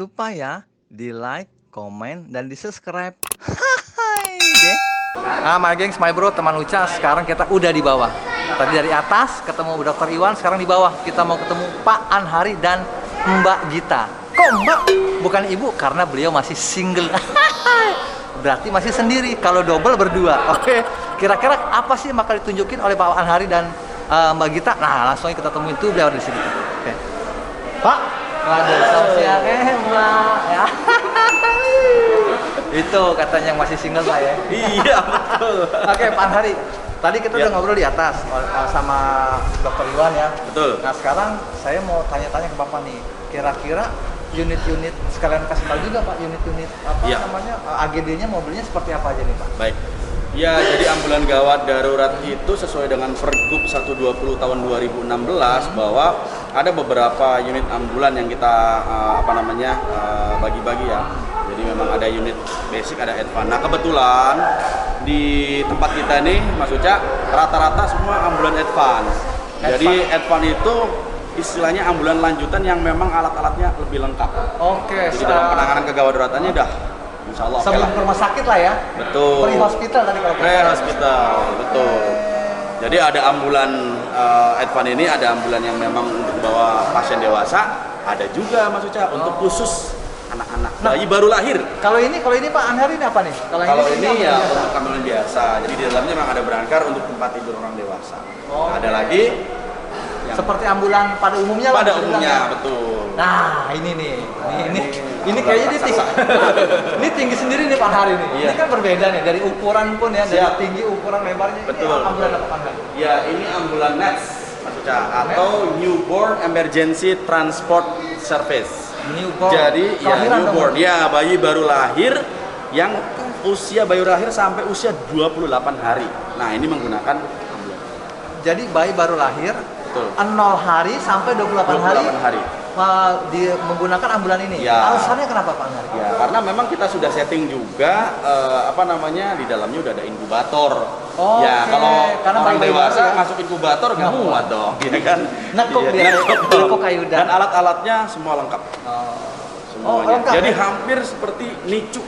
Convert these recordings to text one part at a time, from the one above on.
lupa ya di like, komen, dan di subscribe. Hai deh. Nah, my gengs, my bro, teman Uca, sekarang kita udah di bawah. Tadi dari atas ketemu Dr. Iwan, sekarang di bawah kita mau ketemu Pak Anhari dan Mbak Gita. Kok Mbak? Bukan ibu, karena beliau masih single. Berarti masih sendiri, kalau double berdua. Oke, kira-kira apa sih yang bakal ditunjukin oleh Pak Anhari dan Mbak Gita? Nah, langsung kita temuin tuh beliau di sini. Oke. Pak, waduh, selamat siang, Mbak. Ya. Itu katanya yang masih single, Pak ya? Iya, betul. Oke, Pak Anhari. Tadi kita udah ngobrol di atas sama Dr. Iwan ya. Betul. Nah, sekarang saya mau tanya-tanya ke Bapak nih. Kira-kira unit-unit, sekalian kasih tahu juga Pak, unit-unit apa namanya, AGD-nya, mobilnya seperti apa aja nih Pak? Baik. Ya, jadi ambulan gawat darurat itu sesuai dengan Pergub 120 tahun 2016 bahwa ada beberapa unit ambulan yang kita bagi-bagi ya. Jadi memang ada unit basic, ada advance. Nah, kebetulan di tempat kita nih, Mas Uca, rata-rata semua ambulan advance. Jadi advance itu istilahnya ambulan lanjutan yang memang alat-alatnya lebih lengkap. Oke. Jadi dalam penanganan kegawat daruratannya udah insya Allah sebelum ke rumah sakit lah ya. Betul. Pre-hospital tadi kalau pre-hospital, betul. Jadi ada ambulan advance ini, ada ambulan yang memang untuk bawa pasien dewasa, ada juga Mas Uca untuk khusus anak-anak, bayi baru lahir. Kalau ini Pak Anhari ini apa nih? Kalau ini ya untuk ambulan biasa. Jadi di dalamnya memang ada berangkar untuk tempat tidur orang dewasa. Ada lagi yang seperti ambulan pada umumnya lah. Pada umumnya, betul. Nah, ini nih. Ini kayaknya dia tinggi. Ini tinggi sendiri nih Pak Anhari nih. Iya. Ini kan berbeda nih dari ukuran pun ya, dari Siap. tinggi, ukuran lebarnya. Betul. Ini ambulan apa Pak Anhari? Ya, ini ambulan NETS, Mas Uca, atau Newborn Emergency Transport Service. Newborn. Jadi ya newborn, ya bayi baru lahir yang usia bayi lahir sampai usia 28 hari. Nah, ini menggunakan ambulan. Jadi bayi baru lahir, Betul. 0 hari sampai 28 hari. Menggunakan ambulan ini. Ya. Alasannya kenapa Pak Anhari? Ya, karena memang kita sudah setting juga di dalamnya udah ada inkubator. Oh, ya, oke. kalau Karena orang bayi dewasa baru ya? masuk inkubator nggak muat dong, ya kan? Nekuk Iya, dia, nekuk. nekuk kayu dan. Dan alat-alatnya semua lengkap. Semuanya. lengkap, Jadi ya? hampir seperti NICU.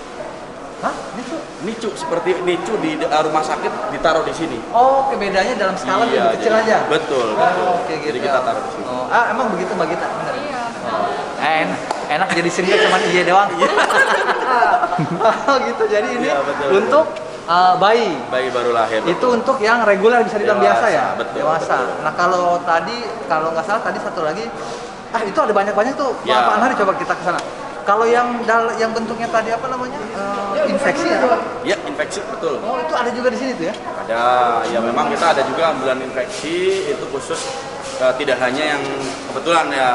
Hah? Itu? NICU seperti NICU di rumah sakit ditaruh di sini. Oh, bedanya dalam skala Iya, lebih kecil jadi- aja. Betul, betul. Oke, gitu. Jadi kita taruh di sini. Emang begitu Mbak Gita? Benar. Iya. Enak jadi single cuma iya doang. Oh, gitu. Jadi ini Iya, betul, untuk bayi. Bayi baru lahir. Itu untuk yang reguler bisa dibilang Dewasa, biasa ya? betul, Dewasa. betul. Nah, kalau nggak salah tadi satu lagi, itu ada banyak-banyak tuh. Ya. Pak Anhari coba kita ke sana. Kalau yang bentuknya tadi apa namanya? Infeksi ya? Ya, infeksi betul. Oh, itu ada juga di sini tuh ya? Ada, ya memang kita ada juga ambulan infeksi itu khusus tidak hanya yang kebetulan ya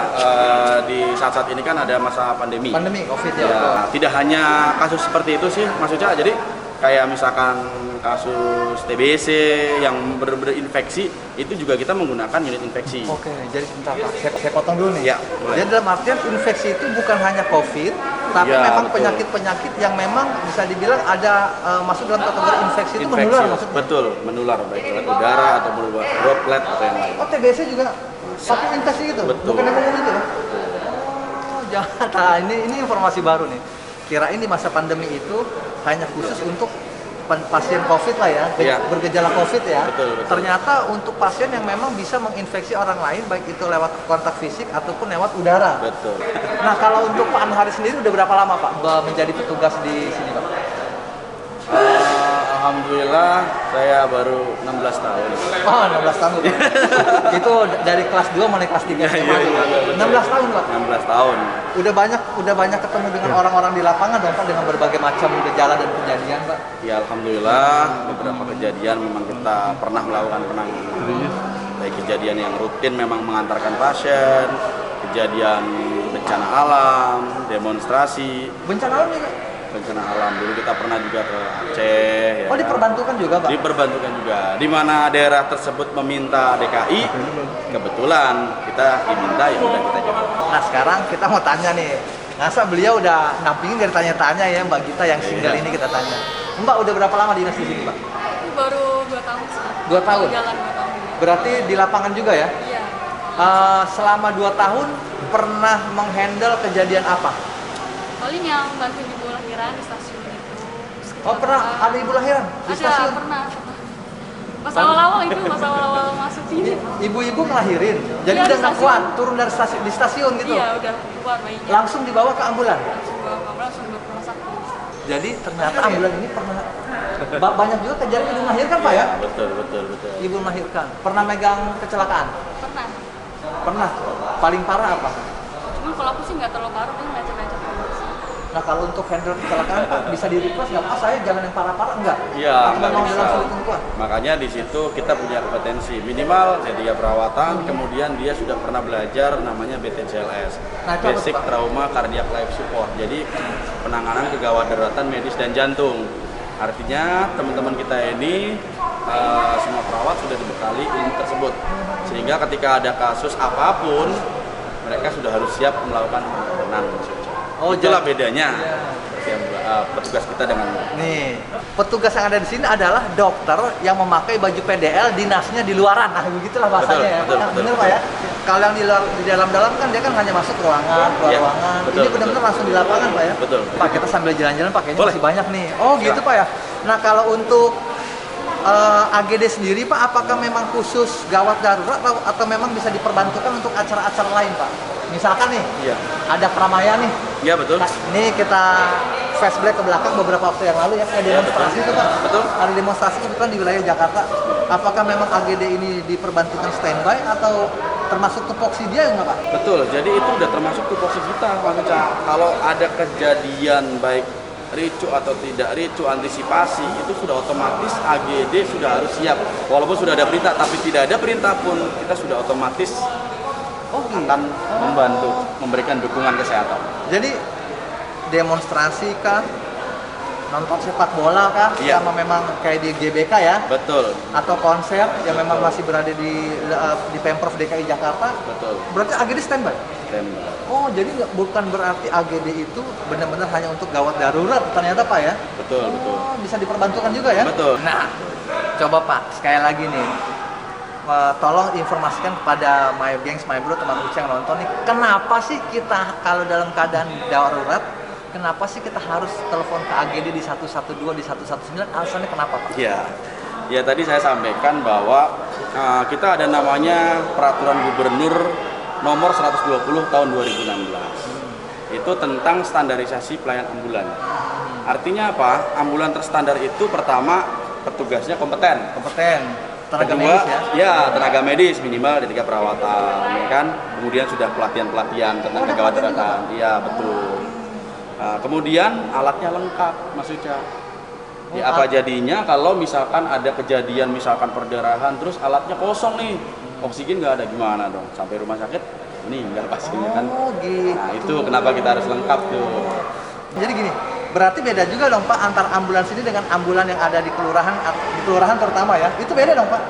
di saat-saat ini kan ada masa pandemi. Pandemi COVID ya. Ya, tidak hanya kasus seperti itu sih Mas Uca. Jadi kayak misalkan kasus TBC yang benar-benar infeksi itu juga kita menggunakan unit infeksi. Oke, jadi sebentar Pak, saya potong dulu nih. Ya, boleh. Jadi dalam artian infeksi itu bukan hanya COVID, tapi Ya, memang betul. penyakit-penyakit yang memang bisa dibilang ada masuk dalam kategori infeksi itu menular maksudnya. Betul, menular baik lewat udara atau menular droplet atau yang lain. Oh, TBC juga tapi infeksi gitu? Betul. Bukan yang umum itu ya? Oh, jangan. Nah, ini informasi baru nih. Kirain di masa pandemi itu hanya khusus untuk pasien COVID lah ya, Iya. bergejala COVID ya. Betul, betul. Ternyata untuk pasien yang memang bisa menginfeksi orang lain, baik itu lewat kontak fisik ataupun lewat udara. Betul. Nah, kalau untuk Pak Anhari sendiri udah berapa lama Pak menjadi petugas di sini Pak? Alhamdulillah saya baru 16 tahun. Oh, 16 tahun Pak. Itu dari kelas 2 mulai kelas 3 SMA tuh, Pak. 16 tahun Pak. 16 tahun. Udah banyak ketemu dengan orang-orang di lapangan dong Pak, dengan berbagai macam gejala dan kejadian Pak. Ya alhamdulillah beberapa kejadian memang kita pernah melakukan penanganan. Baik kejadian yang rutin memang mengantarkan pasien, kejadian bencana alam, demonstrasi, Bencana alam ya Pak? bencana alam. Dulu kita pernah juga ke Aceh. Ya Oh, kan? diperbantukan juga Pak? Diperbantukan juga. Di mana daerah tersebut meminta DKI, kebetulan kita diminta ya udah kita jawab. Nah, sekarang kita mau tanya nih. Masa beliau udah nampingin dari tanya-tanya ya Mbak Gita yang single ini kita tanya. Mbak udah berapa lama dinas di sini Mbak? Baru 2 tahun sih. 2 tahun? Jalan 2 tahun. Berarti di lapangan juga ya? Iya. Selama 2 tahun pernah menghandle kejadian apa? Paling yang bantu ibu lahiran di stasiun itu. Oh, pernah ada ibu lahiran di Ada, stasiun? pernah. Pas awal-awal itu, pas awal-awal masuk sini. Ibu-ibu ngelahirin, jadi Iya, udah di nggak stasiun. kuat, turun dari di stasiun gitu. Iya, udah keluar bayinya. Langsung dibawa ke ambulan. Langsung bawa ke ambulan, langsung dibawa ke rumah sakit. Jadi ternyata ambulan ini pernah banyak juga kejadian ibu melahirkan Pak ya? Betul. Ibu melahirkan. Pernah megang kecelakaan? Pernah. Pernah. Paling parah apa? Cuman kalau aku sih nggak terlalu parah, kan lecet-lecet aja sih. Nah kalau untuk handle kecelakaan Pak bisa di request nggak? Ah saya jangan yang parah-parah enggak? Iya, Atau nggak memang bisa. dalam sulit kuat? Makanya di situ kita punya kompetensi minimal D3 perawatan, kemudian dia sudah pernah belajar namanya BTCLS, Nah, itu apa, Basic Pak? Trauma Cardiac Life Support. Jadi penanganan kegawat daruratan medis dan jantung. Artinya teman-teman kita ini semua perawat sudah dibekali ilmu tersebut, sehingga ketika ada kasus apapun mereka sudah harus siap melakukan penanganan. Oh, Itulah jadi- bedanya Iya. petugas kita dengan Nih, petugas yang ada di sini adalah dokter yang memakai baju PDL dinasnya di luaran. Nah, begitulah bahasanya ya. Betul, Nah, betul, bener betul. Pak ya. Kalau yang di luar di dalam-dalam kan dia kan hanya masuk ruangan, keluar Iya, ruangan. betul, Ini benar-benar betul. langsung di lapangan, Pak ya. Betul. Pak, kita sambil jalan-jalan pakainya Boleh. masih banyak nih. Oh, gitu Silakan. Pak ya. Nah, kalau untuk AGD sendiri Pak, apakah memang khusus gawat darurat atau memang bisa diperbantukan untuk acara-acara lain Pak? Misalkan nih, Iya. ada keramaian nih. Iya betul. Nah, ini kita flashback ke belakang beberapa waktu yang lalu ya, kayak demonstrasi itu Pak. Betul. Ada demonstrasi kebetulan di wilayah Jakarta. Apakah memang AGD ini diperbantukan standby atau termasuk tupoksi dia enggak Pak? Betul, jadi itu udah termasuk tupoksi kita, Mas Uca. Kalau ada kejadian baik ricu atau tidak ricu, antisipasi, itu sudah otomatis AGD sudah harus siap. Walaupun sudah ada perintah, tapi tidak ada perintah pun, kita sudah otomatis akan membantu, memberikan dukungan kesehatan. Jadi demonstrasi kah? Nonton sepak bola kah? Iya. Sama memang kayak di GBK ya? Betul, Atau konser yang memang masih berada di Pemprov DKI Jakarta? betul. Berarti AGD standby? Dan Oh, jadi bukan berarti AGD itu benar-benar hanya untuk gawat darurat ternyata Pak ya? betul, betul. Oh, bisa diperbantukan juga ya? Betul. Nah, coba Pak, sekali lagi nih, tolong informasikan kepada my gengs, my bro, teman Uci yang nonton nih, kenapa sih kita kalau dalam keadaan darurat, kenapa sih kita harus telepon ke AGD di 112, di 119, alasannya kenapa Pak? Ya, ya tadi saya sampaikan bahwa kita ada namanya Peraturan Gubernur Nomor 120 Tahun 2016. Itu tentang standarisasi pelayanan ambulan. Artinya apa? Ambulan terstandar itu pertama petugasnya kompeten. Kompeten, tenaga Kedua, medis ya? tenaga medis minimal D3 perawatan, ya kan? Kemudian sudah pelatihan-pelatihan tentang Oh, ada kegawat pelatihan daruratan. Iya, betul. Kemudian alatnya lengkap, Mas Uca. Ya apa jadinya kalau misalkan ada kejadian misalkan perdarahan terus alatnya kosong nih, oksigen nggak ada, gimana dong? Sampai rumah sakit meninggal pastinya kan. Oh gitu. Nah itu kenapa kita harus lengkap tuh. Jadi gini, berarti beda juga dong Pak antar ambulans ini dengan ambulan yang ada di kelurahan terutama ya. Itu beda dong Pak.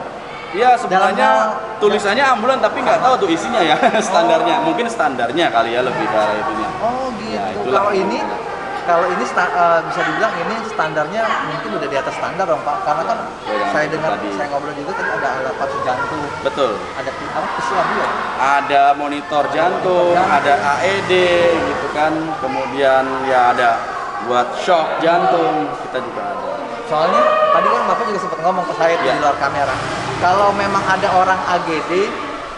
Iya sebenarnya Dalam- tulisannya ambulan tapi nggak tahu tuh isinya ya standarnya. Mungkin standarnya kali ya lebih ke arah itunya. Oh gitu. Ya, itulah. Kalau ini bisa dibilang ini standarnya mungkin udah di atas standar dong Pak. Karena kan Ya, saya dengar, tadi. saya ngobrol juga tadi ada alat pacu jantung, Betul. ada apa pesilat juga. Ada monitor jantung, ada AED gitu kan. Kemudian ya ada buat shock jantung kita juga ada. Soalnya tadi kan Bapak juga sempat ngomong ke saya tuh Iya. di luar kamera. Kalau memang ada orang AGD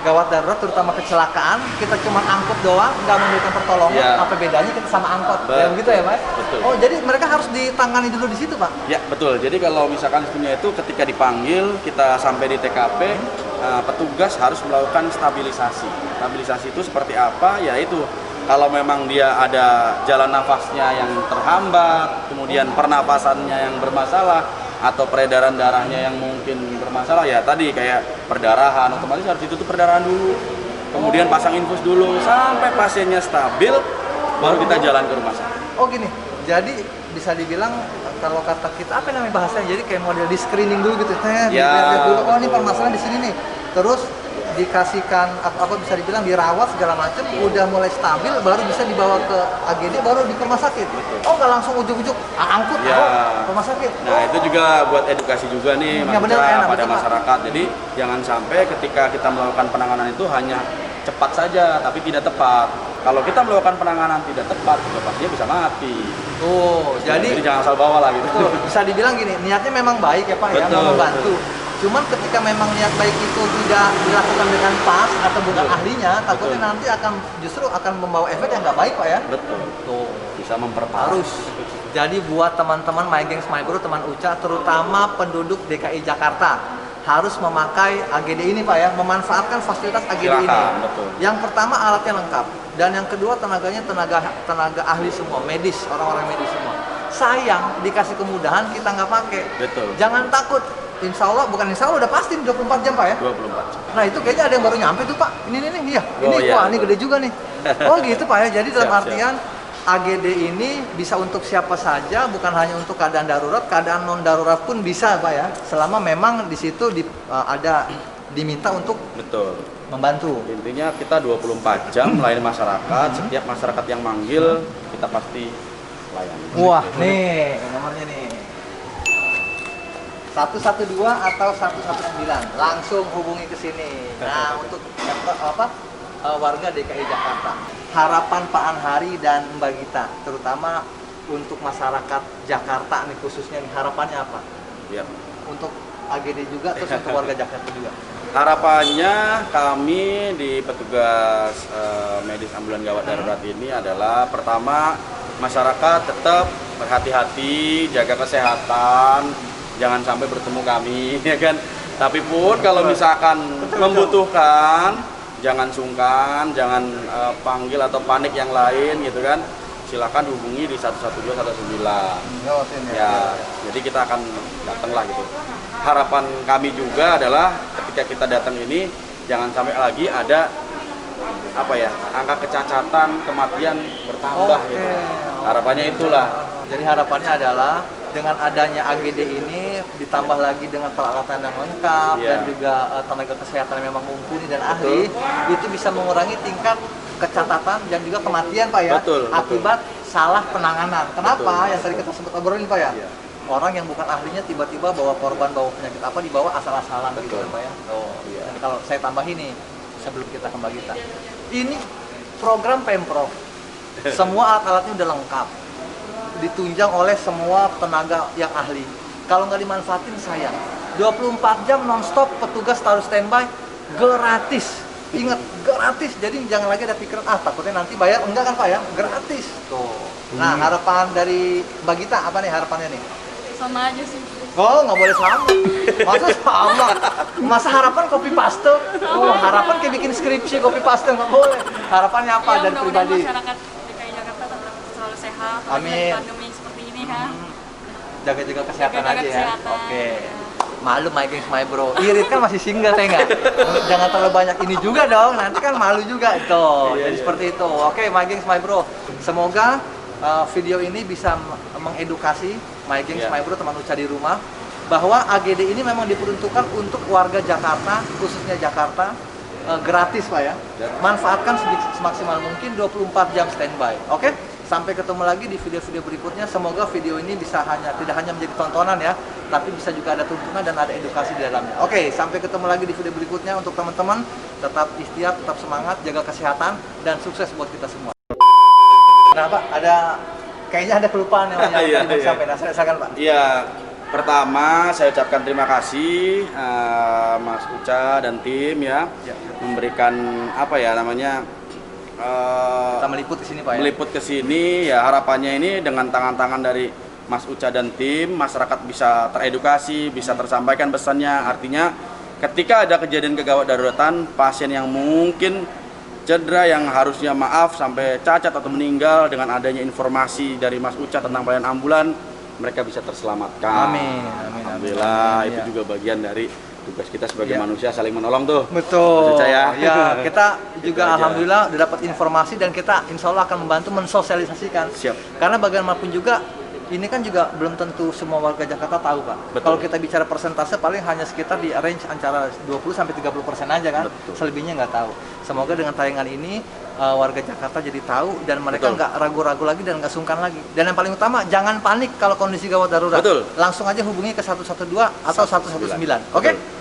gawat darurat terutama kecelakaan, kita cuma angkut doang, nggak memberikan pertolongan, Iya. apa bedanya kita sama angkot? Betul. Ya begitu ya Pak? Betul. Oh jadi mereka harus ditangani dulu di situ Pak? Ya betul. Jadi kalau misalkan sistemnya itu ketika dipanggil kita sampai di TKP, petugas harus melakukan stabilisasi. Stabilisasi itu seperti apa? Ya itu kalau memang dia ada jalan nafasnya yang terhambat, kemudian pernapasannya yang bermasalah atau peredaran darahnya yang mungkin bermasalah, ya tadi kayak perdarahan, otomatis harus ditutup perdarahan dulu. Kemudian pasang infus dulu sampai pasiennya stabil, baru kita jalan ke rumah sakit. Oh gini, jadi bisa dibilang kalau kata kita apa namanya bahasanya, jadi kayak model di screening dulu gitu, Ya, dilihat dulu, oh ini betul. permasalahan di sini nih, terus dikasihkan apa bisa dibilang dirawat segala macam, udah mulai stabil, baru bisa dibawa ke AGD, baru di rumah sakit. Betul. Oh nggak langsung ujuk-ujuk angkut, Ya. oh, rumah sakit. Nah itu juga buat edukasi juga nih Ya, Mas bener, Uca, enak, pada betul, Pak. masyarakat. Jadi jangan sampai ketika kita melakukan penanganan itu hanya cepat saja tapi tidak tepat. kalau kita melakukan penanganan tidak tepat, ya pastinya bisa mati. Oh, jadi jangan asal bawa lah gitu. betul, bisa dibilang gini, niatnya memang baik ya Pak ya, Betul, mau membantu. Cuman ketika memang niat baik itu tidak dilakukan dengan pas atau bukan Betul. ahlinya, takutnya Betul. nanti akan justru akan membawa efek yang nggak baik Pak ya. Betul. Tuh, Bisa memperparah. harus. Jadi buat teman-teman My Gengs My Bro, teman Uca, terutama penduduk DKI Jakarta, harus memakai AGD ini Pak ya, memanfaatkan fasilitas AGD ini. Silakan, betul. Yang pertama alatnya lengkap, dan yang kedua tenaganya tenaga ahli semua, medis, orang-orang medis semua. Sayang dikasih kemudahan kita nggak pakai. Betul. Jangan takut, insya Allah, bukan insya Allah, udah pasti 24 jam Pak ya. 24 jam. Nah itu kayaknya ada yang baru nyampe tuh Pak. Ini iya. Oh, Ini iya, wah ini betul. gede juga nih. Oh gitu Pak ya. Jadi dalam Siap, artian AGD ini bisa untuk siapa saja, bukan hanya untuk keadaan darurat, keadaan non darurat pun bisa Pak ya. Selama memang di situ ada diminta untuk Betul. membantu. Intinya kita 24 jam melayani masyarakat. Setiap masyarakat yang manggil kita pasti layani. Wah nih nomornya nih. 112 atau 119 langsung hubungi ke sini. Nah untuk warga DKI Jakarta, harapan Pak Anhari dan Mbak Gita, terutama untuk masyarakat Jakarta nih khususnya nih, harapannya apa? Ya. Untuk AGD juga, terus untuk warga Jakarta juga. Harapannya kami di petugas medis ambulan gawat darurat ini adalah pertama masyarakat tetap berhati-hati, jaga kesehatan, jangan sampai bertemu kami, ya kan. Tapi pun kalau misalkan membutuhkan, jangan sungkan, jangan panggil atau panik yang lain gitu kan. Silakan hubungi di 112 atau 9. Ya, jadi kita akan datang lah gitu. Harapan kami juga adalah ketika kita datang ini jangan sampai lagi ada angka kecacatan, kematian bertambah gitu. Harapannya itulah. Jadi harapannya adalah dengan adanya AGD ini ditambah lagi dengan peralatan yang lengkap Iya. dan juga tenaga kesehatan yang memang mumpuni dan ahli, itu bisa mengurangi tingkat kecatatan dan juga kematian Pak ya. Betul, akibat salah penanganan. Kenapa? Betul. Yang tadi kita sempat obrolin Pak ya. Iya. Orang yang bukan ahlinya tiba-tiba bawa korban, bawa penyakit apa dibawa asal-asalan gitu Betul. kan Pak ya. Oh, Iya. dan kalau saya tambah ini sebelum kita kembali kita. Ini program Pemprov. Semua alat-alatnya udah lengkap. Ditunjang oleh semua tenaga yang ahli. Kalau nggak dimanfaatin sayang. 24 jam nonstop petugas taruh standby gratis. Ingat, gratis. Jadi jangan lagi ada pikiran takutnya nanti bayar. Enggak kan Pak ya? Gratis. Tuh. Nah, harapan dari Mbak Gita apa nih harapannya nih? Sama aja sih. Oh, nggak boleh sama. Masa sama? Masa harapan copy paste? Oh, harapan kayak bikin skripsi copy paste nggak boleh. Harapannya apa Ya, dari mudah-mudahan pribadi? masyarakat DKI Jakarta tetap selalu sehat. Amin. Apalagi di pandemi seperti ini kan. Jaga-jaga kesehatan Jaga-jaga aja ya. kesehatan. Oke. Malu My Gengs My Bro. Irit kan masih single ya nggak? Jangan terlalu banyak ini juga dong. Nanti kan malu juga itu. Jadi seperti itu. Oke, My Gengs My Bro. Semoga video ini bisa mengedukasi My Gengs My Bro, teman Uca di rumah, bahwa AGD ini memang diperuntukkan untuk warga Jakarta, khususnya Jakarta, gratis Pak ya. Manfaatkan semaksimal mungkin 24 jam standby. Oke? Sampai ketemu lagi di video-video berikutnya. Semoga video ini tidak hanya menjadi tontonan ya, tapi bisa juga ada tuntunan dan ada edukasi di dalamnya. Oke, sampai ketemu lagi di video berikutnya. Untuk teman-teman, tetap ikhtiar, tetap semangat, jaga kesehatan, dan sukses buat kita semua. Nah Pak, kayaknya ada kelupaan yang tadi mau sampai. Nah, silakan Pak. Iya, pertama saya ucapkan terima kasih Mas Uca dan tim ya, memberikan Kita meliput ke sini Pak ya. meliput ke sini ya. Harapannya ini dengan tangan-tangan dari Mas Uca dan tim, masyarakat bisa teredukasi, bisa tersampaikan pesannya. Artinya ketika ada kejadian kegawat daruratan, pasien yang mungkin cedera, yang harusnya maaf sampai cacat atau meninggal, dengan adanya informasi dari Mas Uca tentang pelayanan ambulan, mereka bisa terselamatkan. Amin. Alhamdulillah, Amin, itu ya. juga bagian dari tugas kita sebagai Ya. manusia, saling menolong tuh. Betul. Mas Uca ya. Ya, kita juga aja. alhamdulillah udah dapat informasi dan kita insya Allah akan membantu mensosialisasikan. Siap. Karena bagaimanapun juga ini kan juga belum tentu semua warga Jakarta tahu Pak. Betul. Kalau kita bicara persentase paling hanya sekitar di range antara 20-30% aja kan. Betul. Selebihnya nggak tahu. Semoga dengan tayangan ini warga Jakarta jadi tahu dan mereka Betul. nggak ragu-ragu lagi dan nggak sungkan lagi. Dan yang paling utama jangan panik kalau kondisi gawat darurat. Betul. Langsung aja hubungi ke 112 atau 119. Oke? Betul.